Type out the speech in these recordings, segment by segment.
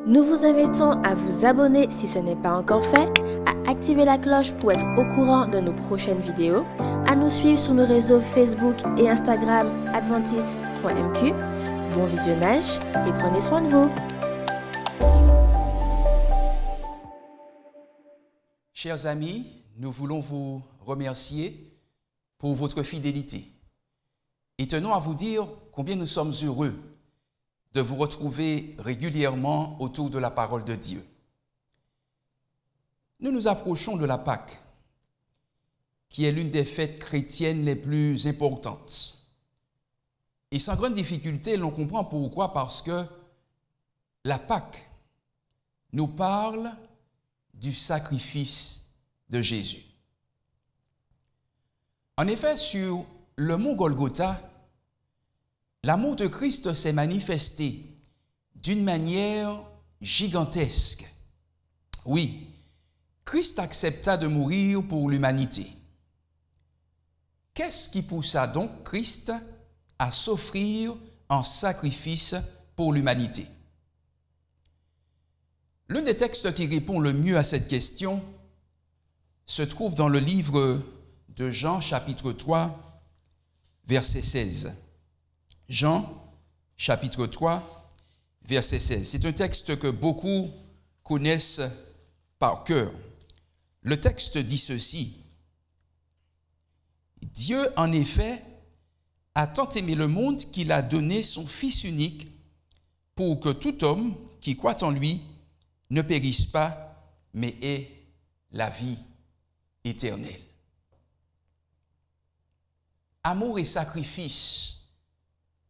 Nous vous invitons à vous abonner si ce n'est pas encore fait, à activer la cloche pour être au courant de nos prochaines vidéos, à nous suivre sur nos réseaux Facebook et Instagram adventiste.mq. Bon visionnage et prenez soin de vous. Chers amis, nous voulons vous remercier pour votre fidélité et tenons à vous dire combien nous sommes heureux de vous retrouver régulièrement autour de la parole de Dieu. Nous nous approchons de la Pâque, qui est l'une des fêtes chrétiennes les plus importantes. Et sans grande difficulté, l'on comprend pourquoi, parce que la Pâque nous parle du sacrifice de Jésus. En effet, sur le mont Golgotha, l'amour de Christ s'est manifesté d'une manière gigantesque. Oui, Christ accepta de mourir pour l'humanité. Qu'est-ce qui poussa donc Christ à s'offrir en sacrifice pour l'humanité? L'un des textes qui répond le mieux à cette question se trouve dans le livre de Jean, chapitre 3, verset 16. Jean, chapitre 3, verset 16. C'est un texte que beaucoup connaissent par cœur. Le texte dit ceci. « Dieu, en effet, a tant aimé le monde qu'il a donné son Fils unique pour que tout homme qui croit en lui ne périsse pas, mais ait la vie éternelle. » Amour et sacrifice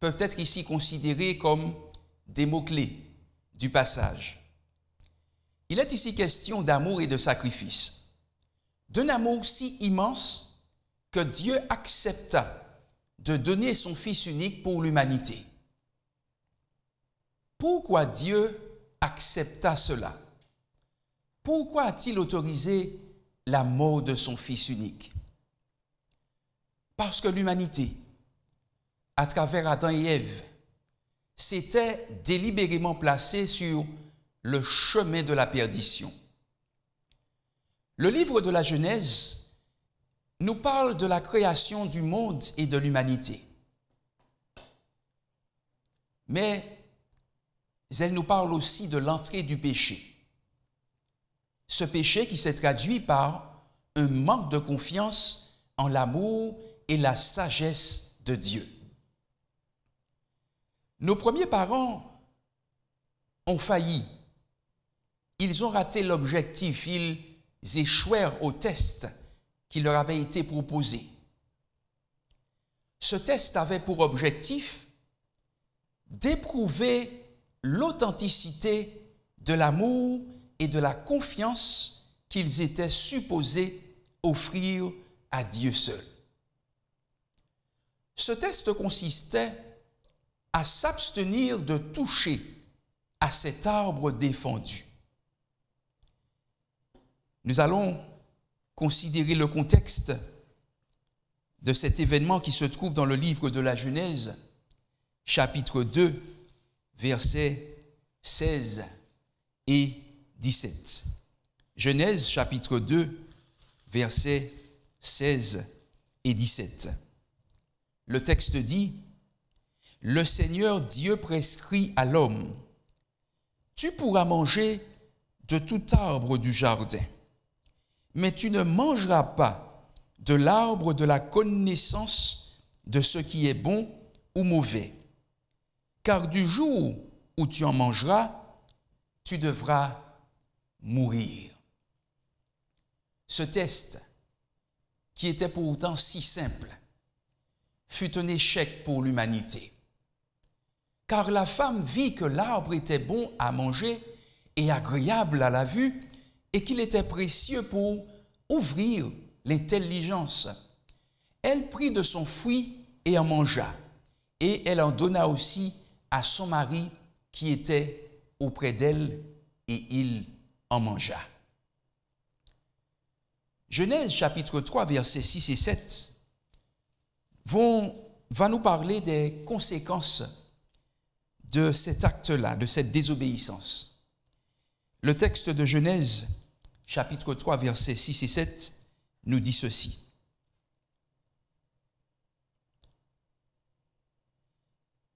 peuvent être ici considérés comme des mots-clés du passage. Il est ici question d'amour et de sacrifice, d'un amour si immense que Dieu accepta de donner son Fils unique pour l'humanité. Pourquoi Dieu accepta cela? Pourquoi a-t-il autorisé la mort de son Fils unique? Parce que l'humanité, à travers Adam et Ève, s'était délibérément placée sur le chemin de la perdition. Le livre de la Genèse nous parle de la création du monde et de l'humanité. Mais elle nous parle aussi de l'entrée du péché. Ce péché qui s'est traduit par un manque de confiance en l'amour et la sagesse de Dieu. Nos premiers parents ont failli. Ils ont raté l'objectif. Ils échouèrent au test qui leur avait été proposé. Ce test avait pour objectif d'éprouver l'authenticité de l'amour et de la confiance qu'ils étaient supposés offrir à Dieu seul. Ce test consistait à s'abstenir de toucher à cet arbre défendu. Nous allons considérer le contexte de cet événement qui se trouve dans le livre de la Genèse, chapitre 2, versets 16 et 17. Genèse, chapitre 2, versets 16 et 17. Le texte dit: « Le Seigneur Dieu prescrit à l'homme: tu pourras manger de tout arbre du jardin, mais tu ne mangeras pas de l'arbre de la connaissance de ce qui est bon ou mauvais, car du jour où tu en mangeras, tu devras mourir. » Ce test, qui était pourtant si simple, fut un échec pour l'humanité. Car la femme vit que l'arbre était bon à manger et agréable à la vue, et qu'il était précieux pour ouvrir l'intelligence. Elle prit de son fruit et en mangea, et elle en donna aussi à son mari qui était auprès d'elle, et il en mangea. Genèse chapitre 3, versets 6 et 7 va nous parler des conséquences de cet acte-là, de cette désobéissance. Le texte de Genèse, chapitre 3, versets 6 et 7, nous dit ceci.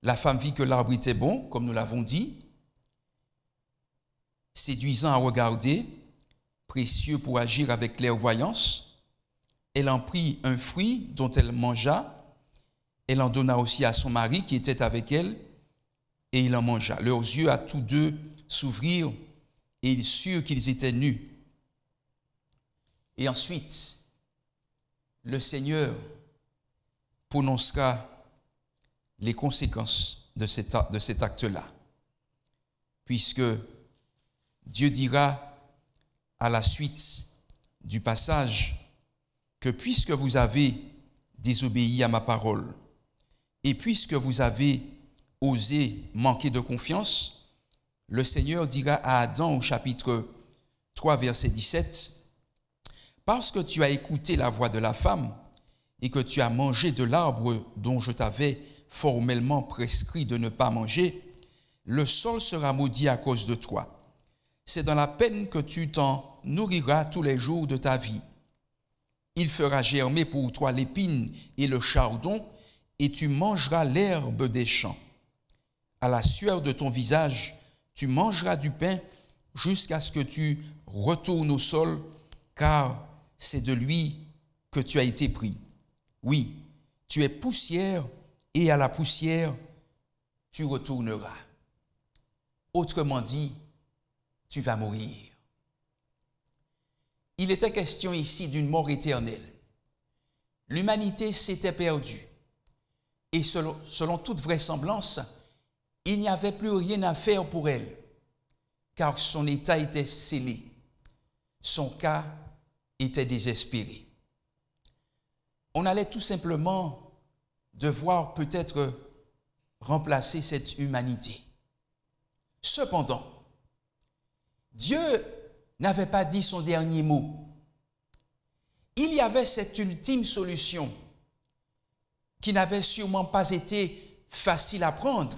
La femme vit que l'arbre était bon, comme nous l'avons dit, séduisant à regarder, précieux pour agir avec clairvoyance. Elle en prit un fruit dont elle mangea. Elle en donna aussi à son mari qui était avec elle, et il en mangea. Leurs yeux à tous deux s'ouvrirent, et ils surent qu'ils étaient nus. Et ensuite, le Seigneur prononcera les conséquences de cet acte-là, puisque Dieu dira à la suite du passage que puisque vous avez désobéi à ma parole et puisque vous avez osé manquer de confiance, le Seigneur dira à Adam au chapitre 3, verset 17, « Parce que tu as écouté la voix de la femme et que tu as mangé de l'arbre dont je t'avais formellement prescrit de ne pas manger, le sol sera maudit à cause de toi. C'est dans la peine que tu t'en nourriras tous les jours de ta vie. Il fera germer pour toi l'épine et le chardon, et tu mangeras l'herbe des champs. À la sueur de ton visage, tu mangeras du pain jusqu'à ce que tu retournes au sol, car c'est de lui que tu as été pris. Oui, tu es poussière, et à la poussière, tu retourneras. Autrement dit, tu vas mourir. Il était question ici d'une mort éternelle. L'humanité s'était perdue. Et selon toute vraisemblance, il n'y avait plus rien à faire pour elle, car son état était scellé. Son cas était désespéré. On allait tout simplement devoir peut-être remplacer cette humanité. Cependant, Dieu n'avait pas dit son dernier mot. Il y avait cette ultime solution qui n'avait sûrement pas été facile à prendre.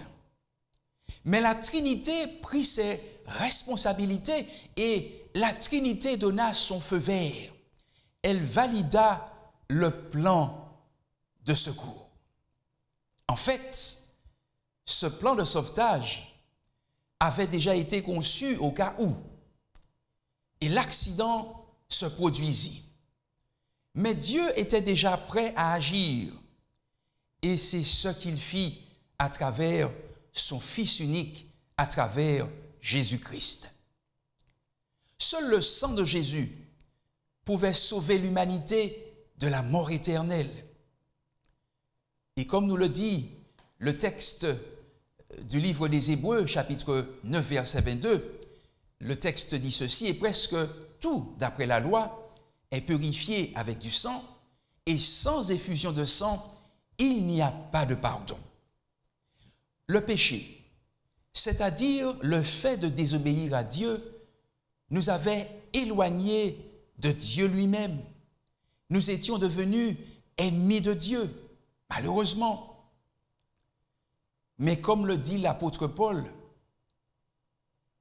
Mais la Trinité prit ses responsabilités et la Trinité donna son feu vert. Elle valida le plan de secours. En fait, ce plan de sauvetage avait déjà été conçu au cas où, et l'accident se produisit. Mais Dieu était déjà prêt à agir, et c'est ce qu'il fit à travers son Fils unique, à travers Jésus-Christ. Seul le sang de Jésus pouvait sauver l'humanité de la mort éternelle. Et comme nous le dit le texte du livre des Hébreux, chapitre 9, verset 22, le texte dit ceci, « Et presque tout, d'après la loi, est purifié avec du sang, et sans effusion de sang, il n'y a pas de pardon. » Le péché, c'est-à-dire le fait de désobéir à Dieu, nous avait éloignés de Dieu lui-même. Nous étions devenus ennemis de Dieu, malheureusement. Mais comme le dit l'apôtre Paul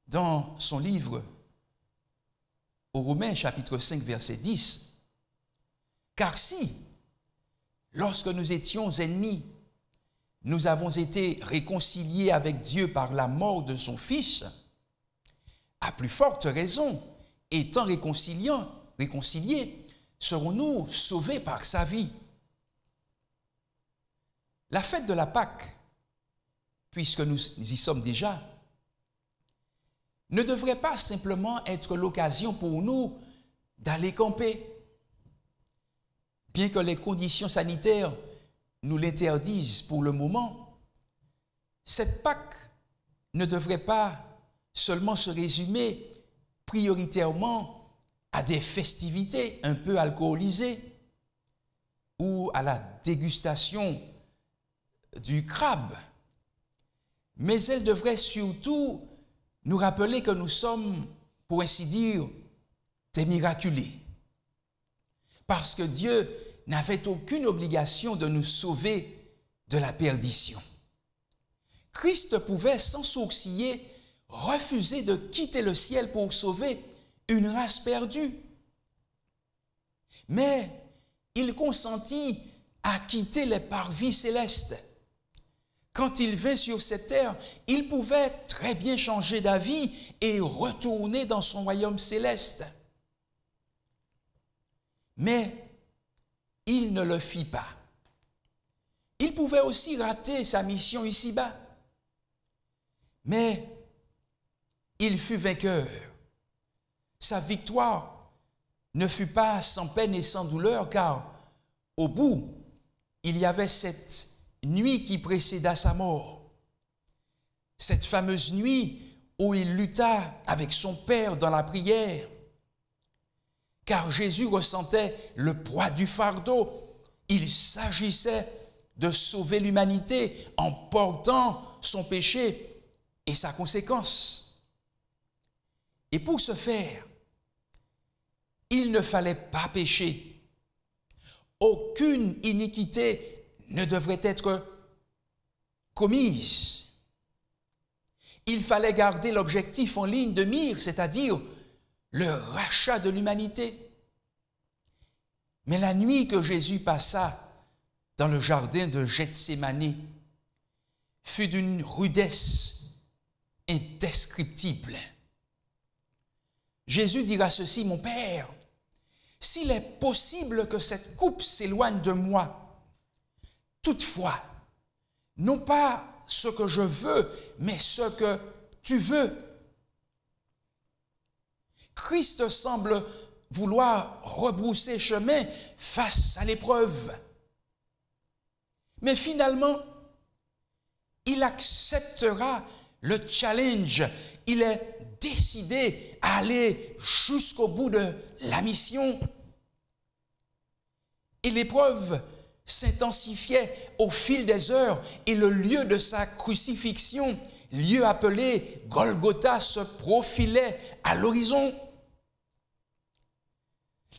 dans son livre aux Romains, chapitre 5, verset 10, « Car si, lorsque nous étions ennemis, nous avons été réconciliés avec Dieu par la mort de son Fils, à plus forte raison, étant réconciliés, serons-nous sauvés par sa vie. » La fête de la Pâque, puisque nous y sommes déjà, ne devrait pas simplement être l'occasion pour nous d'aller camper. Bien que les conditions sanitaires nous l'interdisent pour le moment, cette Pâque ne devrait pas seulement se résumer prioritairement à des festivités un peu alcoolisées ou à la dégustation du crabe, mais elle devrait surtout nous rappeler que nous sommes, pour ainsi dire, des miraculés. Parce que Dieu n'avait aucune obligation de nous sauver de la perdition. Christ pouvait sans sourciller refusé de quitter le ciel pour sauver une race perdue. Mais il consentit à quitter les parvis célestes. Quand il vint sur cette terre, il pouvait très bien changer d'avis et retourner dans son royaume céleste. Mais il ne le fit pas. Il pouvait aussi rater sa mission ici-bas. Mais il fut vainqueur. Sa victoire ne fut pas sans peine et sans douleur, car au bout, il y avait cette nuit qui précéda sa mort. Cette fameuse nuit où il lutta avec son Père dans la prière. Car Jésus ressentait le poids du fardeau. Il s'agissait de sauver l'humanité en portant son péché et sa conséquence. Et pour ce faire, il ne fallait pas pécher. Aucune iniquité ne devrait être commise. Il fallait garder l'objectif en ligne de mire, c'est-à-dire le rachat de l'humanité. Mais la nuit que Jésus passa dans le jardin de Gethsémani fut d'une rudesse indescriptible. Jésus dira ceci: mon Père, s'il est possible que cette coupe s'éloigne de moi, toutefois, non pas ce que je veux, mais ce que tu veux. Christ semble vouloir rebrousser chemin face à l'épreuve. Mais finalement, il acceptera le challenge. Il est décidé à aller jusqu'au bout de la mission. Et l'épreuve s'intensifiait au fil des heures et le lieu de sa crucifixion, lieu appelé Golgotha, se profilait à l'horizon.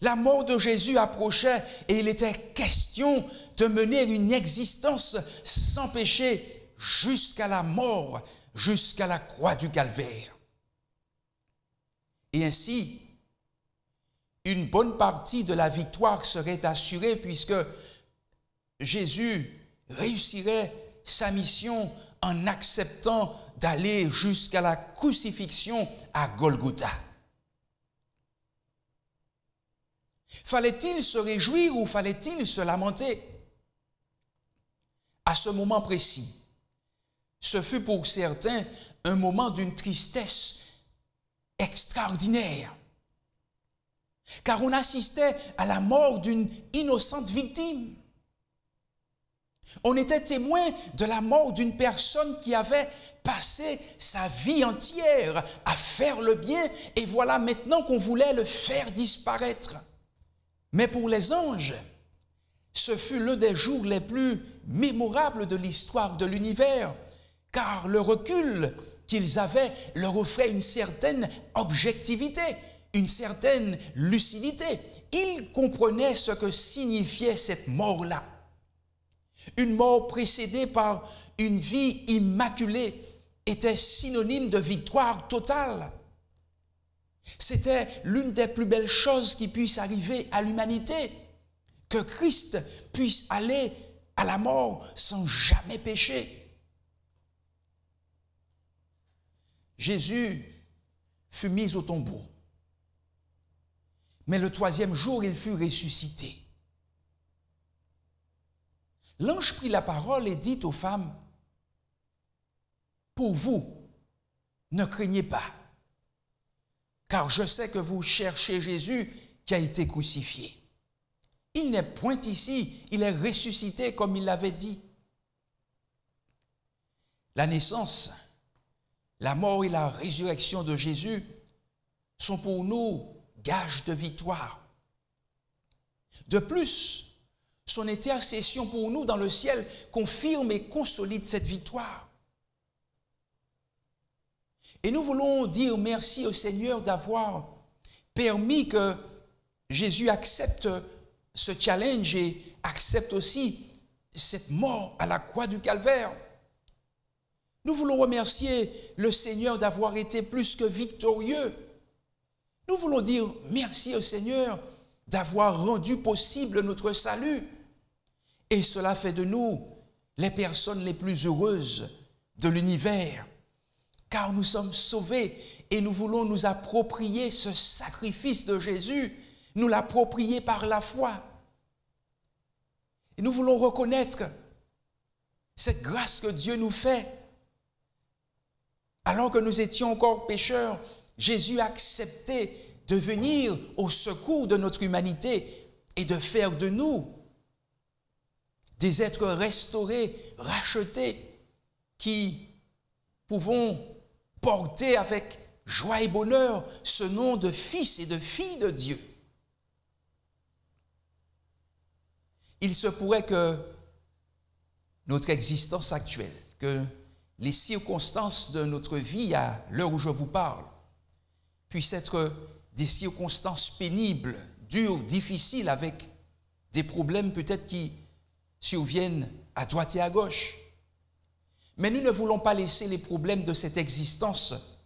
La mort de Jésus approchait et il était question de mener une existence sans péché jusqu'à la mort, jusqu'à la croix du calvaire. Et ainsi, une bonne partie de la victoire serait assurée puisque Jésus réussirait sa mission en acceptant d'aller jusqu'à la crucifixion à Golgotha. Fallait-il se réjouir ou fallait-il se lamenter? À ce moment précis, ce fut pour certains un moment d'une tristesse extraordinaire, car on assistait à la mort d'une innocente victime. On était témoin de la mort d'une personne qui avait passé sa vie entière à faire le bien, et voilà maintenant qu'on voulait le faire disparaître. Mais pour les anges, ce fut l'un des jours les plus mémorables de l'histoire de l'univers, car le recul qu'ils avaient leur offrait une certaine objectivité, une certaine lucidité. Ils comprenaient ce que signifiait cette mort-là. Une mort précédée par une vie immaculée était synonyme de victoire totale. C'était l'une des plus belles choses qui puissent arriver à l'humanité, que Christ puisse aller à la mort sans jamais pécher. Jésus fut mis au tombeau, mais le troisième jour, il fut ressuscité. L'ange prit la parole et dit aux femmes: « Pour vous, ne craignez pas, car je sais que vous cherchez Jésus qui a été crucifié. Il n'est point ici, il est ressuscité comme il l'avait dit. » La naissance, la mort et la résurrection de Jésus sont pour nous gages de victoire. De plus, son intercession pour nous dans le ciel confirme et consolide cette victoire. Et nous voulons dire merci au Seigneur d'avoir permis que Jésus accepte ce challenge et accepte aussi cette mort à la croix du calvaire. Nous voulons remercier le Seigneur d'avoir été plus que victorieux. Nous voulons dire merci au Seigneur d'avoir rendu possible notre salut. Et cela fait de nous les personnes les plus heureuses de l'univers, car nous sommes sauvés et nous voulons nous approprier ce sacrifice de Jésus, nous l'approprier par la foi. Et nous voulons reconnaître cette grâce que Dieu nous fait. Alors que nous étions encore pécheurs, Jésus a accepté de venir au secours de notre humanité et de faire de nous des êtres restaurés, rachetés, qui pouvons porter avec joie et bonheur ce nom de fils et de filles de Dieu. Il se pourrait que notre existence actuelle, que les circonstances de notre vie à l'heure où je vous parle, puissent être des circonstances pénibles, dures, difficiles, avec des problèmes peut-être qui surviennent à droite et à gauche. Mais nous ne voulons pas laisser les problèmes de cette existence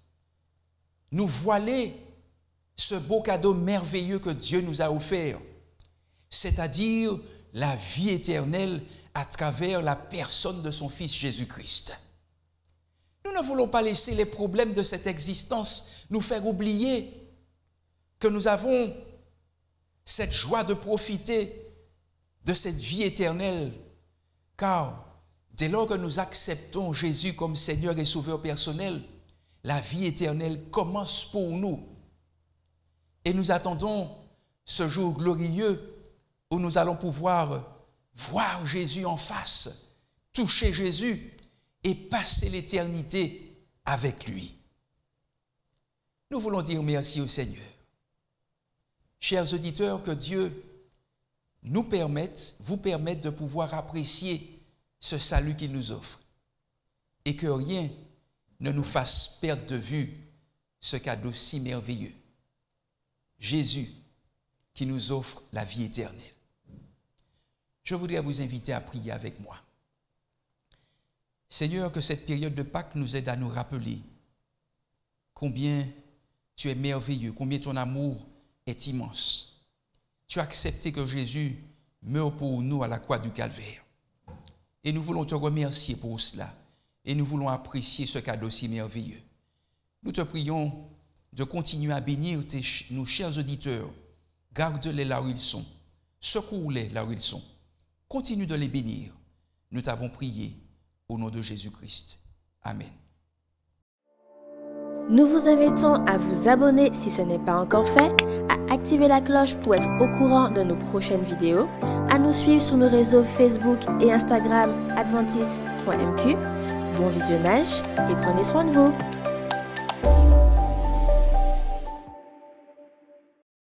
nous voiler ce beau cadeau merveilleux que Dieu nous a offert, c'est-à-dire la vie éternelle à travers la personne de son Fils Jésus-Christ. Nous ne voulons pas laisser les problèmes de cette existence nous faire oublier que nous avons cette joie de profiter de cette vie éternelle, car dès lors que nous acceptons Jésus comme Seigneur et Sauveur personnel, la vie éternelle commence pour nous. Et nous attendons ce jour glorieux où nous allons pouvoir voir Jésus en face, toucher Jésus et passer l'éternité avec lui. Nous voulons dire merci au Seigneur. Chers auditeurs, que Dieu vous permette de pouvoir apprécier ce salut qu'il nous offre et que rien ne nous fasse perdre de vue ce cadeau si merveilleux. Jésus qui nous offre la vie éternelle. Je voudrais vous inviter à prier avec moi. Seigneur, que cette période de Pâques nous aide à nous rappeler combien tu es merveilleux, combien ton amour est immense. Tu as accepté que Jésus meure pour nous à la croix du Calvaire. Et nous voulons te remercier pour cela. Et nous voulons apprécier ce cadeau si merveilleux. Nous te prions de continuer à bénir nos chers auditeurs. Garde-les là où ils sont. Secours-les là où ils sont. Continue de les bénir. Nous t'avons prié au nom de Jésus-Christ. Amen. Nous vous invitons à vous abonner si ce n'est pas encore fait, à activer la cloche pour être au courant de nos prochaines vidéos, à nous suivre sur nos réseaux Facebook et Instagram adventiste.mq. Bon visionnage et prenez soin de vous.